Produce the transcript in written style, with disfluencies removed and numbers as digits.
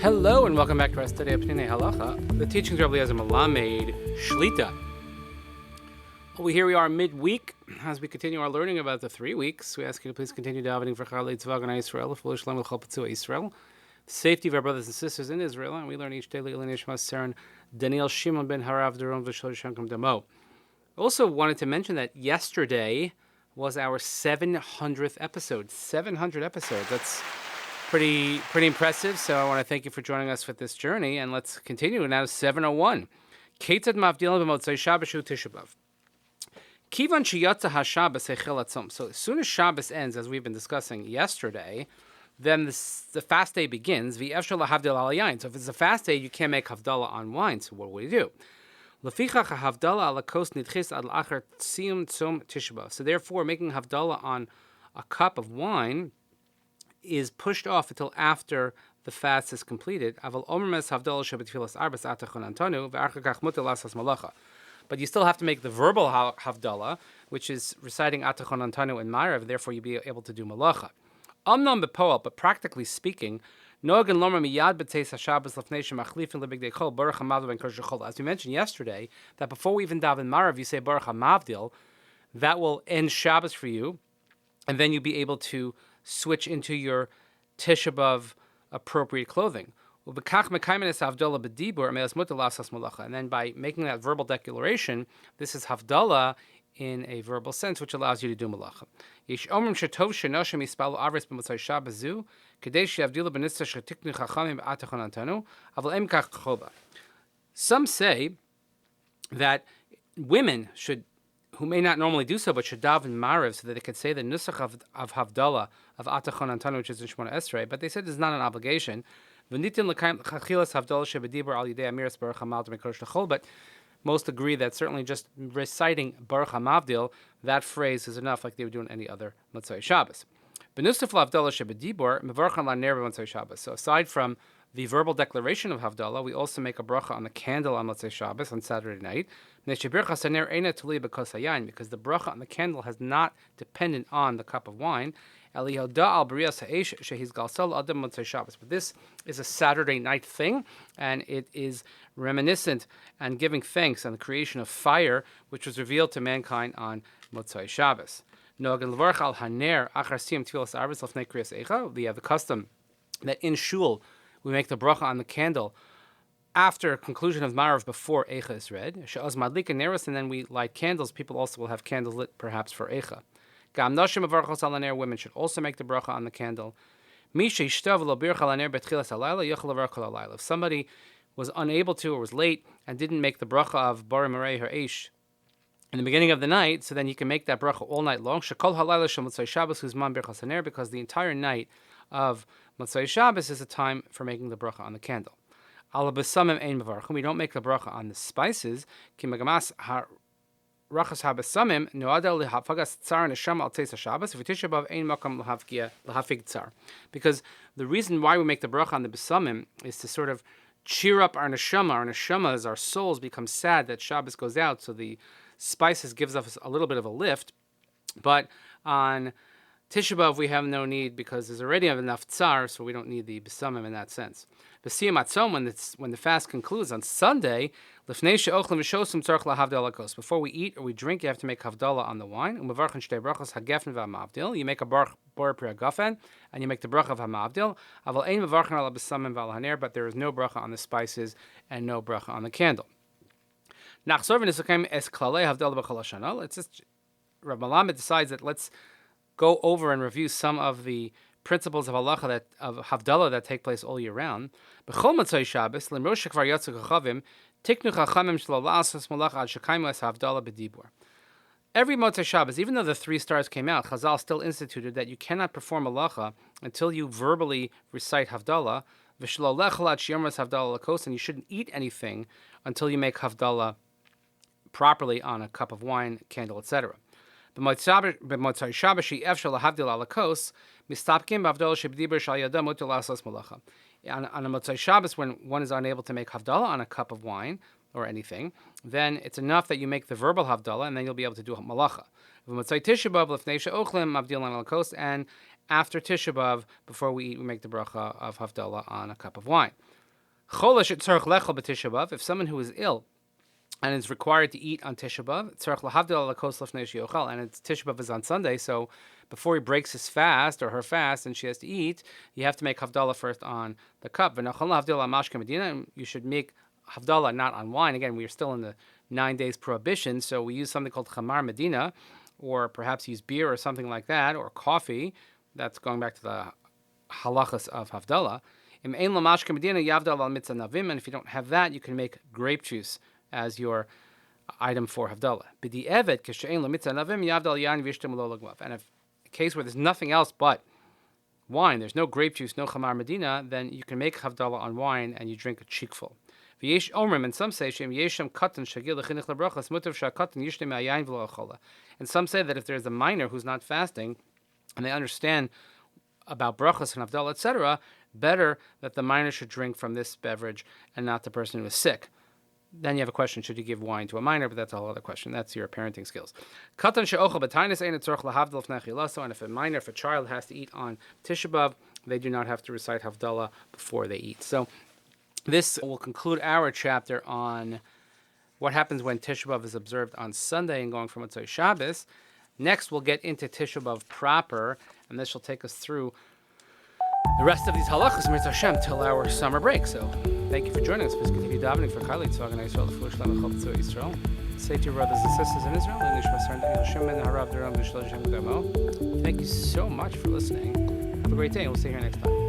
Hello and welcome back to our study of Peninei Halacha, the teachings of Rabbi Eliezer Melamed Shlita. Here we are midweek as we continue our learning about the 3 weeks. We ask you to please continue davening for Chalei Tzvah Gana Yisrael, for Shalom L'Chol Petzua Yisrael, the safety of our brothers and sisters in Israel, and we learn each day Le'ilei Nishmat Seren Daniel Shimon ben Harav Doron V'Shol Shankum Damo. Also wanted to mention that yesterday was our 700th episode. 700 episodes. That's pretty impressive. So I want to thank you for joining us for this journey, and let's continue now. 701. Ketzad Mavdilim b'Motzei Shabbos Shu Tisha B'Av. Kivan sheyatza haShabbos heichel atzom. So as soon as Shabbos ends, as we've been discussing yesterday, then the fast day begins. V'efshar lahavdil al yain. So if it's a fast day, you can't make Havdallah on wine. So what do you do? Lefichach Havdallah ala kos nidchis ad la'achar tziyum tzom Tisha B'Av. So therefore, making Havdallah on a cup of wine is pushed off until after the fast is completed. But you still have to make the verbal Havdallah, which is reciting Atachon Antanu in Ma'ariv, therefore you'll be able to do Malacha. But practically speaking, as we mentioned yesterday, that before we even daven Ma'ariv, you say Baruch HaMavdil, that will end Shabbos for you, and then you'll be able to switch into your Tisha B'Av appropriate clothing. And then by making that verbal declaration, this is Havdallah in a verbal sense, which allows you to do Malacha. Some say that women should, who may not normally do so, but should daven Ma'ariv so that they could say the nusach of Havdallah of Atachon Antanu, which is in Shemona Esrei, but they said it's not an obligation. But most agree that certainly just reciting Baruch HaMavdil, that phrase is enough, like they would do in any other Motzei Shabbos. So aside from the verbal declaration of Havdallah, we also make a bracha on the candle on Motzei Shabbos on Saturday night, because the bracha on the candle has not dependent on the cup of wine. But this is a Saturday night thing, and it is reminiscent and giving thanks on the creation of fire, which was revealed to mankind on Motzei Shabbos. We have the custom that in shul we make the bracha on the candle after conclusion of Ma'ariv before Eicha is read. And then we light candles. People also will have candles lit perhaps for Eicha. Women should also make the bracha on the candle. If somebody was unable to or was late and didn't make the bracha of Bar Marei Her Eish in the beginning of the night, so then you can make that bracha all night long. Because the entire night of Motzei Shabbos is a time for making the bracha on the candle. We don't make the bracha on the spices. Because the reason why we make the bracha on the besamim is to sort of cheer up our neshama. Our neshamas, our souls, become sad that Shabbos goes out, so the spices gives us a little bit of a lift. But on Tisha B'Av we have no need because there's already enough tsar, so we don't need the besamim in that sense. B'siyam atzom, when the fast concludes on Sunday, before we eat or we drink, you have to make Havdallah on the wine. You make a Baruch Bor Pri Hagafen, and you make the bracha of HaMavdil. But there is no bracha on the spices and no bracha on the candle. It's just Rav Melamed decides that let's go over and review some of the principles of Halacha of Havdallah that take place all year round. Every Motzei Shabbos, even though the 3 stars came out, Chazal still instituted that you cannot perform Halacha until you verbally recite Havdallah, and you shouldn't eat anything until you make Havdallah properly on a cup of wine, candle, etc. On a Motzei Shabbos, when one is unable to make Havdallah on a cup of wine, or anything, then it's enough that you make the verbal Havdallah, and then you'll be able to do Malacha. Tisha B'Av, and after Tisha B'Av, before we eat, we make the bracha of Havdallah on a cup of wine. If someone who is ill and is required to eat on Tisha B'Av, and it's Tisha B'Av is on Sunday, so before he breaks his fast or her fast and she has to eat, you have to make Havdallah first on the cup. And you should make Havdallah not on wine. Again, we are still in the 9 days prohibition, so we use something called Chamar Medina, or perhaps use beer or something like that, or coffee. That's going back to the halachas of Havdallah. And if you don't have that, you can make grape juice as your item for Havdallah. And if a case where there's nothing else but wine, there's no grape juice, no Chamar Medina, then you can make Havdallah on wine and you drink a cheekful. And some say that if there's a minor who's not fasting and they understand about brachas and Havdallah, etc., better that the minor should drink from this beverage and not the person who is sick. Then you have a question, should you give wine to a minor? But that's a whole other question. That's your parenting skills. And if a child has to eat on Tisha B'Av, they do not have to recite Havdallah before they eat. So this will conclude our chapter on what happens when Tisha B'Av is observed on Sunday and going from Motzei Shabbos. Next, we'll get into Tisha B'Av proper, and this will take us through the rest of these halachas, Mirz Hashem, till our summer break. So, thank you for joining us. Please continue davening for Chayil Yitzhak and Yisrael, the foolish Lamech Chol Yisrael. Say to your brothers and sisters in Israel, thank you so much for listening. Have a great day, and we'll see you here next time.